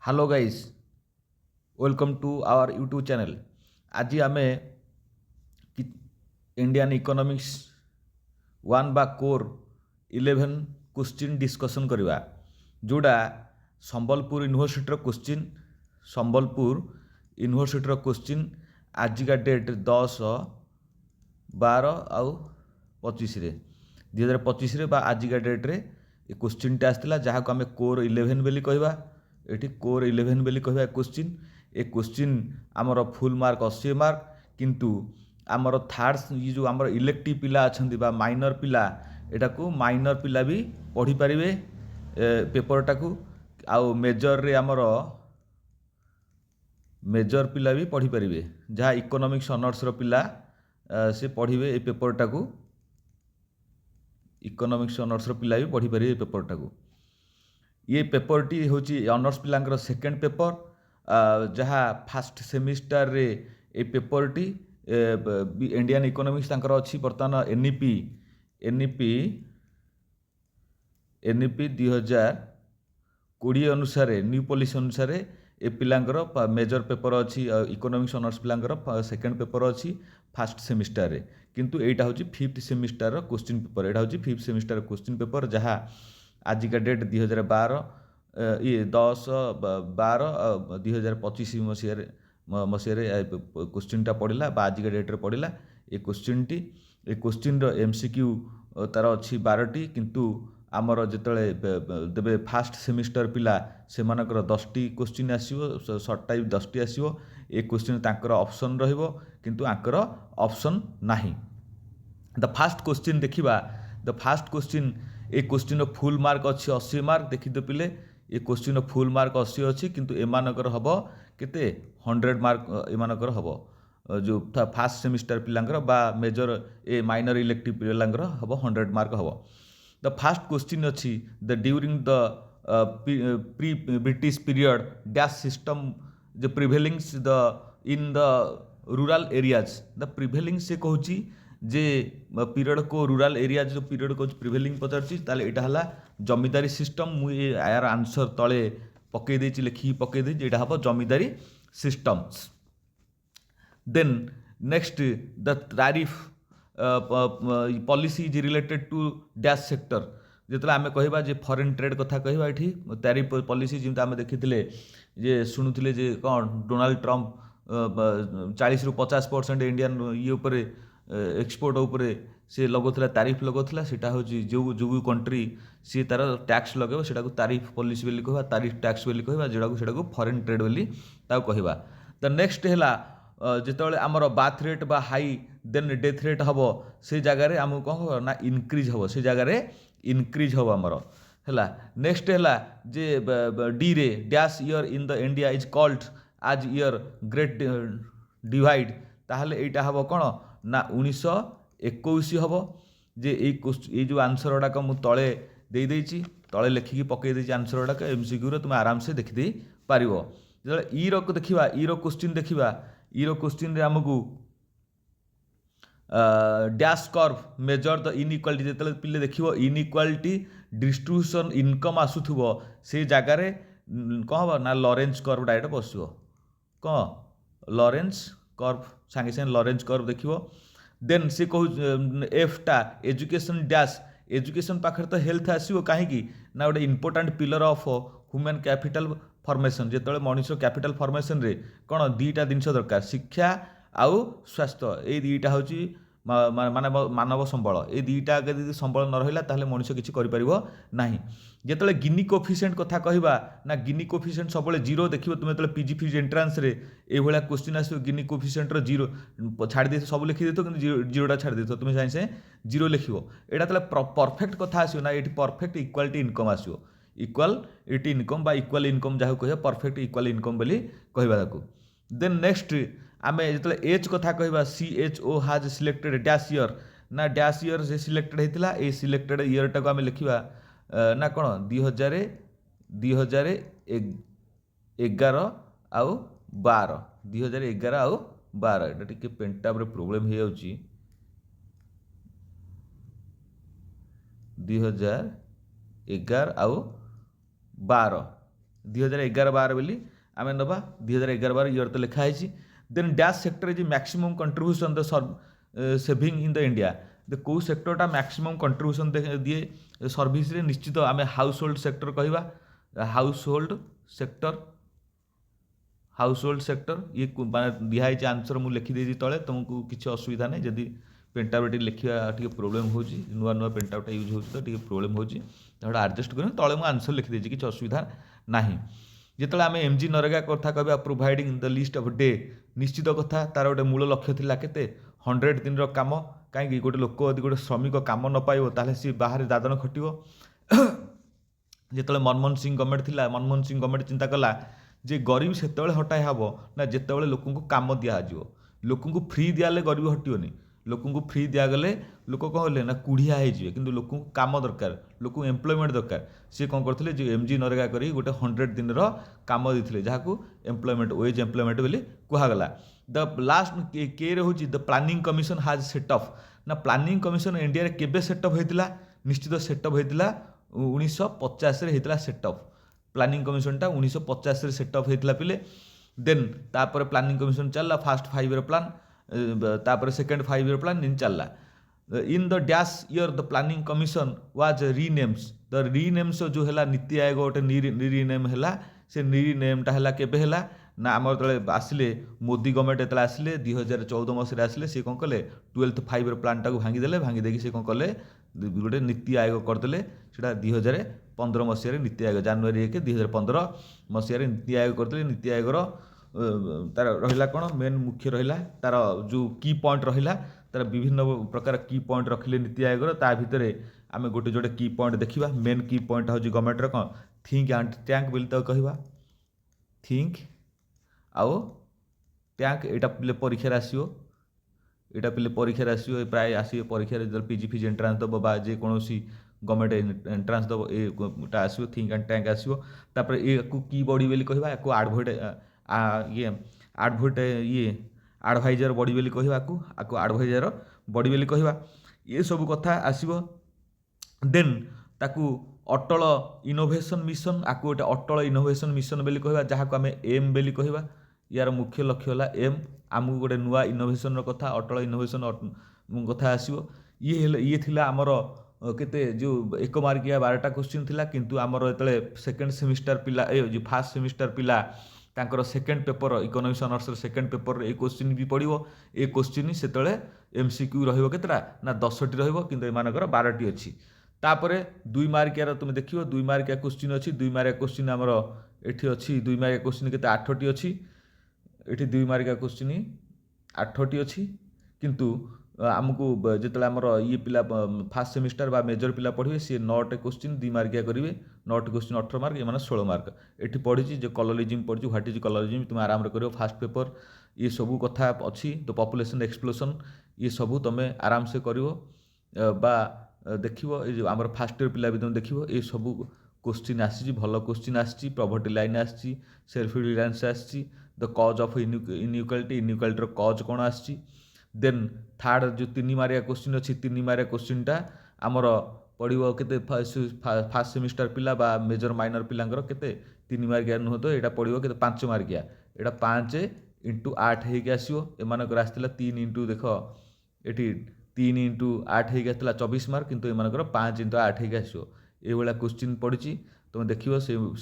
Hello guys, welcome to our YouTube channel. आज आम Indian economics one बा कोर 11 क्वेश्चन डिस्कसन करवा, जोड़ा Sambalpur university question. Sambalpur university question आजिका डेट 10/12 और 25 2025 आजिका डेट्रे ये क्वेश्चनटा आसाला जहाँ को आम कोर 11 बोली कहवा। ये कोर 11 बोली कहवा क्वेश्चन। ए क्वेश्चन आमर फुल मार्क 80 मार्क, किंतु आमर थार्ड ये जो आमर इलेक्टिव पिला अच्छा बा माइनर पिला एटा को माइनर पिला भी पढ़ी पारे पेपरटा को। आउ मेजर रे आमर मेजर पिला भी पढ़ी पारे जहाँ इकोनॉमिक्स ऑनर्स रो पिला से पढ़िबे ए पेपरटा को। इकोनॉमिक्स ऑनर्स रो पिला भी पढ़ी पारे पेपरटा को। ये पेपरटी हूँ ऑनर्स पिलांकर सेकेंड पेपर जहाँ फास्ट सेमिस्टर रे ए पेपरटी इंडियन इकोनॉमिक्स तांकर अच्छी बर्तमान एनईपी एनईपी एनईपी 2020 अनुसार न्यू पॉलिसी अनुसार ए पिलांकर मेजर पेपर अच्छी इकोनॉमिक्स ऑनर्स पिलांकर सेकेंड पेपर अच्छी फास्ट सेमिस्टर रे, किंतु एटा हूँ फिफ्थ सेमिस्टर क्वेश्चन पेपर। एटा हूँ फिफ्थ सेमिस्टर क्वेश्चन पेपर जहाँ आजिका डेट 2012 ये 10/12/2025 मसीह क्वेश्चनटा पड़ा आजिका डेट्रे पड़ा ये क्वेश्चनटी। ये क्वेश्चन एमसीक्यू तार अच्छी 12टी, किंतु आमर जिते देवे फास्ट सेमिस्टर पिला से 10टी क्वेश्चन आसो सर्ट टाइप 10टी आसो। ये क्वेश्चन तांकर ऑप्शन रहिबो, किंतु आंकर ऑप्शन नाही। द फास्ट क्वेश्चन देखिबा। The first question A question full mark अच्छी 80 मार्क देखिए पिले। ये क्वेश्चन फुल मार्क 80 अच्छी, किंतु एमानकर हम केते 100 मार्क एमानकर हम जो फास्ट सेमिस्टर पिलांकर बा मेजर ए माइनर इलेक्टिव पिलांकर हम 100 मार्क हम। द फास्ट क्वेश्चन अच्छी the during the pre British period dash system the prevailings the in the rural areas. The prevailing से कहूँ जे पीरियड को रूरल एरिया जो पीरियड को प्रिभेलिंग पचार है जमीदारी सिस्टम। मुझे यार आंसर तले पकई लिखिकी पकई यहाँ हम zamindari systems. Then next the tariff policy is related to dash sector. जो आम कहवा जे फॉरेन ट्रेड कथा कहवा ये तारिफ पॉलिसी जमी आम देखी जे शुणुले जे कौन डोनाल्ड ट्रम्प 40 ରୁ 50% इंडियन ये उपर एक्सपोर्ट उपरे से लगोला तारिफ लगोला। सेटा हूँ जो जो कंट्री सी तार टैक्स लगे सेटा तारिफ पॉलिसी बोली कहवा, तारिफ टैक्स बोली कहवा, जोटा को फॉरेन ट्रेड बोली कहवा। द नेक्स्ट है जिते आमर बार्थ रेट बा हाई देन डेथ रेट हम से जगार आमको कौन हम ना इनक्रिज हम से जगार इनक्रिज हम आमर है। नेक्स्ट है जे डी रे dash year in the India is called आज ईयर ग्रेट डिवाइड। ताहले एटा हम कौन ना 1921 हम। जे ये जो आंसर गुड़ाक मु तले देदेची तले लिखिकी पकई आंसर गुड़ाक एमसीक्यू तुम आराम से देखी पार। जो ईर को देखा ईर क्वेश्चन देखा ईर क्वेश्चन आमको dash curve measure the inequality जो पिले देख इनइक्वालिटी डिस्ट्रीब्यूशन इनकम आसुव से जगार कौन हम ना लॉरेंज कर्व डायरेक्ट बस कौन लॉरेंज कर्व सांगे सांगे लॉरेंज कर्व देख। देन से कहूँ एफटा एजुकेशन डैश एजुकेशन पाखे तो हेल्थ आसो कहीं ना गोटे important pillar of human capital formation. जो मनुष्य कैपिटल फॉर्मेशन रे कौन दीटा जिन दरकार शिक्षा आउ स्वास्थ्य ये दीटा हूँ मानव संबल। ये दीटा यदि संबल न रहा ताहले मनुष्य किसी ना। जिते गिनी कोफिशिएंट कथा कहवा ना गिनी कोफिशिएंट सब जीरो देखो तुम जो पीजी फिज एंट्रांस रे ये क्वेश्चन आसो गिनी कोफिशिएंट जीरो छाड़ दे सब लिखी दे कि जीरोटा छाड़ दे तुम साइंस जीरो लिख यहाँ परफेक्ट कथा आसो ना ये परफेक्ट इक्वालिटी इनकम आसो इक्वालिटी इनकम बा इक्वाल इनकम जहाँ कह परफेक्ट इक्वाल इनकम बोली कहवा। देन नेक्स्ट आम जो एज कथा कहवा CHO हाज सिलेक्टेड डैश ईयर ना डैश ईयर से सिलेक्टेड होता ये सिलेक्टेड ईयर टाक आम लिखा ना कौन 2011 आउ 12 2011 आउ 12 यहाँ टी पेंटाब्रे प्रोब्लेम हो 2011 आउ 12 2011-12 ବୋଲି ଆମେ ନେବା 2011-12 ଇୟର ତ ଲେଖା ହେଇଛି। Then dash sector is maximum contribution the saving in the India. କେଉଁ ସେକ୍ଟରଟା ମ୍ୟାକ୍ସିମମ୍ କଣ୍ଟ୍ରିବ୍ୟୁସନ୍ ଦିଏ ସର୍ଭିସରେ, ନିଶ୍ଚିତ ଆମେ ହାଉସ୍ ହୋଲ୍ଡ ସେକ୍ଟର କହିବା। ହାଉସ୍ ହୋଲ୍ଡ ସେକ୍ଟର ଇଏ ଦିଆହେଇଛି ଆନ୍ସର, ମୁଁ ଲେଖିଦେଇଛି ତଳେ, ତୁମକୁ କିଛି ଅସୁବିଧା ନାହିଁ। ଯଦି ପ୍ରିଣ୍ଟଆଉଟ୍ ଲେଖିବା ଟିକେ ପ୍ରୋବ୍ଲେମ୍ ହେଉଛି, ନୂଆ ପ୍ରିଣ୍ଟଆଉଟ୍ଟା ୟୁଜ୍ ହେଉଛି ତ ଟିକେ ପ୍ରୋବ୍ଲେମ୍ ହେଉଛି, ତାହେଲେ ଆଡ଼ଜଷ୍ଟ କରିବେ। ତଳେ ମୁଁ ଆନ୍ସର ଲେଖିଦେଇଛି, କିଛି ଅସୁବିଧା ନାହିଁ। ଯେତେବେଳେ ଆମେ MG ନରେଗା କଥା କହିବା, providing the list of day, ନିଶ୍ଚିତ କଥା ତାର ଗୋଟେ ମୂଳ ଲକ୍ଷ୍ୟ ଥିଲା କେତେ, 100 ଦିନର କାମ। କାହିଁକି, ଗୋଟେ ଲୋକ ଯଦି ଗୋଟେ ଶ୍ରମିକ କାମ ନ ପାଇବ ତାହେଲେ ସିଏ ବାହାରେ ଦାଦନ ଖଟିବ। ଯେତେବେଳେ ମନମୋହନ ସିଂ ଗଭର୍ଣ୍ଣମେଣ୍ଟ ଥିଲା, ମନମୋହନ ସିଂ ଗଭର୍ଣ୍ଣମେଣ୍ଟ ଚିନ୍ତା କଲା ଯେ ଗରିବ ସେତେବେଳେ ହଟାଇ ହେବ ନା ଯେତେବେଳେ ଲୋକଙ୍କୁ କାମ ଦିଆଯିବ। ଲୋକଙ୍କୁ ଫ୍ରି ଦିଆହେଲେ ଗରିବ ହଟିବନି, ଲୋକଙ୍କୁ ଫ୍ରି ଦିଆଗଲେ ଲୋକ କ'ଣ ହେଲେ ନା କୁଢ଼ିଆ ହେଇଯିବେ, କିନ୍ତୁ ଲୋକଙ୍କୁ କାମ ଦରକାର, ଲୋକଙ୍କୁ ଏମ୍ପ୍ଲୟମେଣ୍ଟ ଦରକାର। ସିଏ କ'ଣ କରିଥିଲେ, ଯେ MG ନରେଗା କରି ଗୋଟେ 100 ଦିନର କାମ ଦେଇଥିଲେ, ଯାହାକୁ ଏମ୍ପ୍ଲୟମେଣ୍ଟ, ୱେଜ୍ ଏମ୍ପ୍ଲୟମେଣ୍ଟ ବୋଲି କୁହାଗଲା। ଦ ଲାଷ୍ଟ କେରେ ହେଉଛି the planning commission has set off, ନା ପ୍ଲାନିଂ କମିଶନ ଇଣ୍ଡିଆରେ କେବେ ସେଟଅପ୍ ହୋଇଥିଲା, ନିଶ୍ଚିତ ସେଟଅପ୍ ହୋଇଥିଲା 1950ରେ ହେଇଥିଲା ସେଟଅପ୍। ପ୍ଲାନିଂ କମିଶନଟା 1950ରେ ସେଟଅପ୍ ହେଇଥିଲା ପିଲେ। ଦେନ୍ ତାପରେ ପ୍ଲାନିଂ କମିଶନ ଚାଲିଲା, ଫାର୍ଷ୍ଟ 5 ଇୟର ପ୍ଲାନ୍, ତାପରେ ସେକେଣ୍ଡ 5 ଇୟର ପ୍ଲାନ୍ ଏମିତି ଚାଲିଲା। In the dash year the planning commission was renames, the renames ଯେଉଁ ହେଲା ନୀତି ଆୟୋଗ ଗୋଟେ ରିନେମ୍ ହେଲା। ସେ ରିନେମ୍ଟା ହେଲା କେବେ ହେଲା ନା ଆମର ଯେତେବେଳେ ଆସିଲେ ମୋଦି ଗଭର୍ଣ୍ଣମେଣ୍ଟ ଯେତେବେଳେ ଆସିଲେ 2014 ମସିହାରେ ଆସିଲେ, ସେ କ'ଣ କଲେ 12th 5 ଇୟର ପ୍ଲାନ୍ଟାକୁ ଭାଙ୍ଗିଦେଲେ। ଭାଙ୍ଗି ଦେଇକି ସେ କ'ଣ କଲେ, ଗୋଟେ ନୀତି ଆୟୋଗ କରିଦେଲେ। ସେଇଟା 2015 ମସିହାରେ ନୀତି ଆୟୋଗ, ଜାନୁଆରୀ 1, 2015 ମସିହାରେ ନୀତି ଆୟୋଗ କରିଦେଲେ। ନୀତି ଆୟୋଗର ତାର ରହିଲା କ'ଣ, ମେନ୍ ମୁଖ୍ୟ ରହିଲା ତାର ଯେଉଁ କି ପଏଣ୍ଟ ରହିଲା, ତାର ବିଭିନ୍ନ ପ୍ରକାର କି ପଏଣ୍ଟ ରଖିଲେ ନୀତି ଆୟୋଗର। ତା ଭିତରେ ଆମେ ଗୋଟେ ଯୋଡ଼େ କି ପଏଣ୍ଟ ଦେଖିବା। ମେନ୍ କି ପଏଣ୍ଟ ହେଉଛି ଗଭର୍ଣ୍ଣମେଣ୍ଟର କ'ଣ, ଥିଙ୍କ ଆଣ୍ଡ ଟ୍ୟାଙ୍କ ବୋଲି ତାକୁ କହିବା। ଥିଙ୍କ ଆଉ ଟ୍ୟାଙ୍କ, ଏଇଟା ପିଲେ ପରୀକ୍ଷାରେ ଆସିବ, ଏଇଟା ପିଲେ ପରୀକ୍ଷାରେ ଆସିବ, ପ୍ରାୟ ଆସିବ ପରୀକ୍ଷାରେ। ଯେତେବେଳେ PG ଏଣ୍ଟ୍ରାନ୍ସ ଦେବ ବା ଯେକୌଣସି ଗଭର୍ଣ୍ଣମେଣ୍ଟ ଏଣ୍ଟ୍ରାନ୍ସ ଦେବ, ଏଇଟା ଆସିବ, ଥିଙ୍କ ଆଣ୍ଡ ଟ୍ୟାଙ୍କ ଆସିବ। ତାପରେ ଏକୁ କି ବଡ଼ି ବୋଲି କହିବା, ୟାକୁ ଆଡ଼ଭାଇଜର ବଡ଼ି ବୋଲି କହିବା, ଆକୁ ଆଡ଼ଭାଇଜର ବଡ଼ି ବୋଲି କହିବା। ଏସବୁ କଥା ଆସିବ। ଦେନ୍ ତାକୁ ଅଟଳ ଇନୋଭେସନ୍ ମିଶନ, ଆକୁ ଗୋଟେ ଅଟଳ ଇନୋଭେସନ୍ ମିଶନ ବୋଲି କହିବା, ଯାହାକୁ ଆମେ ଏମ୍ ବୋଲି କହିବା। ୟାର ମୁଖ୍ୟ ଲକ୍ଷ୍ୟ ହେଲା ଏମ୍। ଆମକୁ ଗୋଟେ ନୂଆ ଇନୋଭେସନର କଥା, ଅଟଳ ଇନୋଭେସନ କଥା ଆସିବ। ଇଏ ଥିଲା ଆମର କେତେ, ଯେଉଁ 1 ମାର୍କିଆ 12ଟା କ୍ୱେଶ୍ଚିନ୍ ଥିଲା। କିନ୍ତୁ ଆମର ଯେତେବେଳେ ସେକେଣ୍ଡ ସେମିଷ୍ଟାର ପିଲା, ଯେଉଁ ଫାର୍ଷ୍ଟ ସେମିଷ୍ଟାର ପିଲା, ତାଙ୍କର ସେକେଣ୍ଡ ପେପର ଇକୋନୋମିକ୍ସ ଅନର୍ସର ସେକେଣ୍ଡ ପେପରରେ ଏଇ କ୍ୱେଶ୍ଚିନ୍ ବି ପଡ଼ିବ। ଏ କ୍ୱେଶ୍ଚିନ୍ ସେତେବେଳେ MCQ ରହିବ କେତେଟା ନା 10ଟି ରହିବ, କିନ୍ତୁ ଏମାନଙ୍କର 12ଟି ଅଛି। ତାପରେ 2 ମାର୍କିଆର ତୁମେ ଦେଖିବ, 2 ମାର୍କିଆ କ୍ୱେଶ୍ଚିନ୍ ଅଛି। 2 ମାର୍କିଆ କ୍ୱେଶ୍ଚିନ୍ ଆମର ଏଠି ଅଛି, 2 ମାର୍କିଆ କ୍ୱେଶ୍ଚିନ୍ କେତେ, 8ଟି ଅଛି। ଏଠି 2 ମାର୍କିଆ କ୍ୱେଶ୍ଚିନ୍ 8ଟି ଅଛି। କିନ୍ତୁ ଆମକୁ ଯେତେବେଳେ ଆମର ଇଏ ପିଲା ଫାର୍ଷ୍ଟ ସେମିଷ୍ଟାର ବା ମେଜର ପିଲା ପଢ଼ିବେ, ସିଏ 9ଟି କ୍ୱେଶ୍ଚିନ୍ 2 ମାର୍କିଆ କରିବେ। 9ଟି କ୍ୱେଶ୍ଚିନ୍ 18 ମାର୍କ, ଏମାନେ 16 ମାର୍କ। ଏଠି ପଢ଼ିଛି ଯେ କଲୋନିଜିମ୍ ପଢ଼ିଛି, ହ୍ୱାଟ୍ ଇଜ୍ କଲୋନିଜିମ୍, ତୁମେ ଆରାମରେ କରିବ ଫାର୍ଷ୍ଟ ପେପର। ଏ ସବୁ କଥା ଅଛି, ଦ ପପୁଲେସନ୍ ଏକ୍ସପ୍ଲୋସନ୍, ଏ ସବୁ ତୁମେ ଆରାମସେ କରିବ ବା ଦେଖିବ। ଏଇ ଯେଉଁ ଆମର ଫାର୍ଷ୍ଟ ଇୟର ପିଲା ବି ତୁମେ ଦେଖିବ, ଏସବୁ କ୍ୱେଶ୍ଚିନ୍ ଆସିଛି, ଭଲ କ୍ୱେଶ୍ଚିନ୍ ଆସିଛି। ପ୍ରଭର୍ଟି ଲାଇନ୍ ଆସିଛି, ସେଲ୍ଫ ରିଲାଏନ୍ସ ଆସିଛି, ଦ କଜ୍ ଅଫ୍ ଇନ୍ଇକ୍ୱାଲିଟି, ଇନ୍ଇକ୍ୱାଲିଟିର କଜ୍ କ'ଣ ଆସିଛି। ଦେନ୍ ଥାର୍ଡ଼ ଯେଉଁ 3 ମାର୍କିଆ କ୍ୱେଶ୍ଚିନ୍ ଅଛି, 3 ମାର୍କିଆ କ୍ୱେଶ୍ଚିନ୍ଟା ଆମର ପଡ଼ିବ କେତେ, ଫାର୍ଷ୍ଟ ସେମିଷ୍ଟାର ପିଲା ବା ମେଜର ମାଇନର ପିଲାଙ୍କର କେତେ, 3 ମାର୍କିଆ ନୁହଁ ତ, ଏଇଟା ପଡ଼ିବ କେତେ, 5 ମାର୍କିଆ। ଏଇଟା 5 × 8 ହେଇକି ଆସିବ। ଏମାନଙ୍କର ଆସିଥିଲା 3 ଇଣ୍ଟୁ, ଦେଖ ଏଠି 3 × 8 ହେଇକି ଆସିଥିଲା 24 ମାର୍କ, କିନ୍ତୁ ଏମାନଙ୍କର 5 × 8 ହେଇକି ଆସିବ। ଏଇଭଳିଆ କ୍ୱେଶ୍ଚିନ୍ ପଡ଼ିଛି, ତୁମେ ଦେଖିବ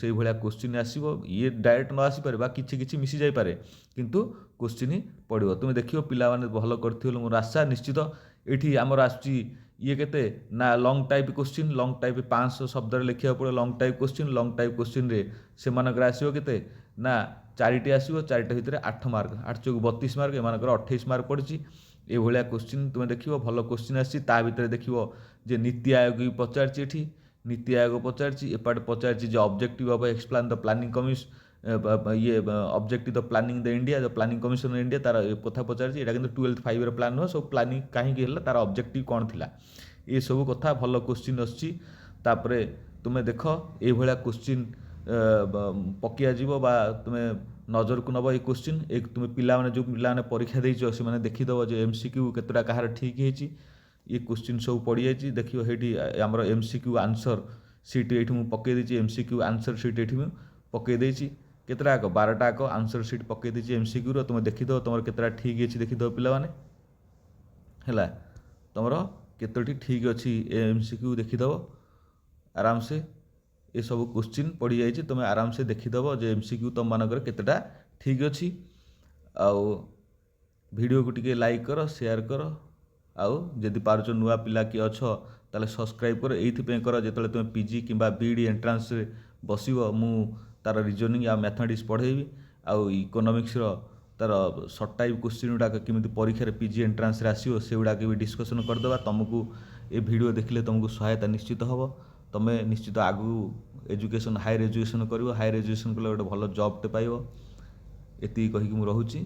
ସେଇଭଳିଆ କ୍ୱେଶ୍ଚିନ୍ ଆସିବ। ଇଏ ଡାଇରେକ୍ଟ ନ ଆସିପାରେ ବା କିଛି ମିଶି ଯାଇପାରେ, କିନ୍ତୁ କ୍ୱେଶ୍ଚିନ୍ ପଡ଼ିବ। ତୁମେ ଦେଖିବ ପିଲାମାନେ ଭଲ କରିଥିବ ବୋଲି ମୋର ଆଶା। ନିଶ୍ଚିତ ଏଠି ଆମର ଆସୁଛି ଇଏ କେତେ ନା long type question. Long type 500 ଶବ୍ଦରେ ଲେଖିବାକୁ ପଡ଼ିବ long type question. Long type କ୍ୱେଶ୍ଚିନ୍ରେ ସେମାନଙ୍କର ଆସିବ କେତେ ନା 4ଟି ଆସିବ। 4ଟା ଭିତରେ 8 ମାର୍କ, 8 × 32 ମାର୍କ, ଏମାନଙ୍କର 28 ମାର୍କ ପଡ଼ିଛି। ଏଇଭଳିଆ କ୍ୱେଶ୍ଚିନ୍ ତୁମେ ଦେଖିବ, ଭଲ କ୍ୱେଶ୍ଚିନ୍ ଆସିଛି। ତା ଭିତରେ ଦେଖିବ ଯେ ନୀତି ଆୟୋଗ ବି ପଚାରିଛି, ଏଠି ନୀତି ଆୟୋଗ ପଚାରିଛି। ଏପଟେ ପଚାରିଛି ଯେ objective of explain the planning commission, objective the planning the India, the planning commission India, ତାର କଥା ପଚାରିଛି। ଏଇଟା କିନ୍ତୁ 12th 5 ଇୟର ପ୍ଲାନ୍ ନୁହଁ, ସବୁ ପ୍ଲାନିଂ କାହିଁକି ହେଲା, ତାର ଅବଜେକ୍ଟିଭ୍ କ'ଣ ଥିଲା, ଏସବୁ କଥା ଭଲ କ୍ୱେଶ୍ଚିନ୍ ଆସୁଛି। ତାପରେ ତୁମେ ଦେଖ ଏଇଭଳିଆ କ୍ୱେଶ୍ଚିନ୍ ପକିଆଯିବ ବା ତୁମେ ନଜରକୁ ନେବ ଏଇ କ୍ୱେଶ୍ଚିନ୍। ତୁମେ ଯେଉଁ ପିଲାମାନେ ପରୀକ୍ଷା ଦେଇଛ ସେମାନେ ଦେଖିଦେବ ଯେ MCQ କେତେଟା କାହାର ଠିକ୍ ହେଇଛି। ଏ କ୍ୱେଶ୍ଚିନ୍ ସବୁ ପଡ଼ିଯାଇଛି। ଦେଖିବ ସେଇଠି ଆମର MCQ ଆନ୍ସର ସିଟ୍ ଏଇଠି ମୁଁ ପକାଇ ଦେଇଛି। MCQ ଆନ୍ସର ସିଟ୍ ଏଇଠି ମୁଁ ପକେଇ ଦେଇଛି କେତେଟା ଆକ 12ଟା ଆକ ଆନ୍ସର ସିଟ୍ ପକେଇ ଦେଇଛି MCQର। ତୁମେ ଦେଖିଦେବ ତୁମର କେତେଟା ଠିକ୍ ଅଛି ଦେଖିଦେବ ପିଲାମାନେ ହେଲା। ତୁମର କେତୋଟି ଠିକ୍ ଅଛି MCQ ଦେଖିଦେବ ଆରାମସେ। ଏସବୁ କୋଶ୍ଚିନ୍ ପଡ଼ିଯାଇଛି ତୁମେ ଆରାମସେ ଦେଖିଦେବ ଯେ MCQ ତୁମମାନଙ୍କର କେତେଟା ଠିକ୍ ଅଛି। ଆଉ ଭିଡ଼ିଓକୁ ଟିକେ ଲାଇକ୍ କର, ସେୟାର କର, ଆଉ ଯଦି ପାରୁଛ ନୂଆ ପିଲା କିଏ ଅଛ ତାହେଲେ ସବସ୍କ୍ରାଇବ୍ କର। ଏଇଥିପାଇଁ କର ଯେତେବେଳେ ତୁମେ PG କିମ୍ବା BED ଏଣ୍ଟ୍ରାନ୍ସରେ ବସିବ ମୁଁ ତାର ରିଜନିଂ ଆଉ ମ୍ୟାଥମେଟିକ୍ସ ପଢ଼େଇବି, ଆଉ ଇକୋନୋମିକ୍ସର ତାର ସର୍ଟ ଟାଇପ୍ କୋଶ୍ଚିନ୍ ଗୁଡ଼ାକ କେମିତି ପରୀକ୍ଷାରେ PG ଏଣ୍ଟ୍ରାନ୍ସରେ ଆସିବ ସେଗୁଡ଼ାକ ବି ଡିସ୍କସନ୍ କରିଦେବା। ତୁମକୁ ଏ ଭିଡ଼ିଓ ଦେଖିଲେ ତୁମକୁ ସହାୟତା ନିଶ୍ଚିତ ହେବ। ତୁମେ ନିଶ୍ଚିତ ଆଗକୁ ହାୟର ଏଜୁକେସନ୍ କରିବ, ହାୟର ଏଜୁକେସନ୍ କଲେ ଗୋଟେ ଭଲ ଜବ୍ଟେ ପାଇବ। ଏତିକି କହିକି ମୁଁ ରହୁଛି।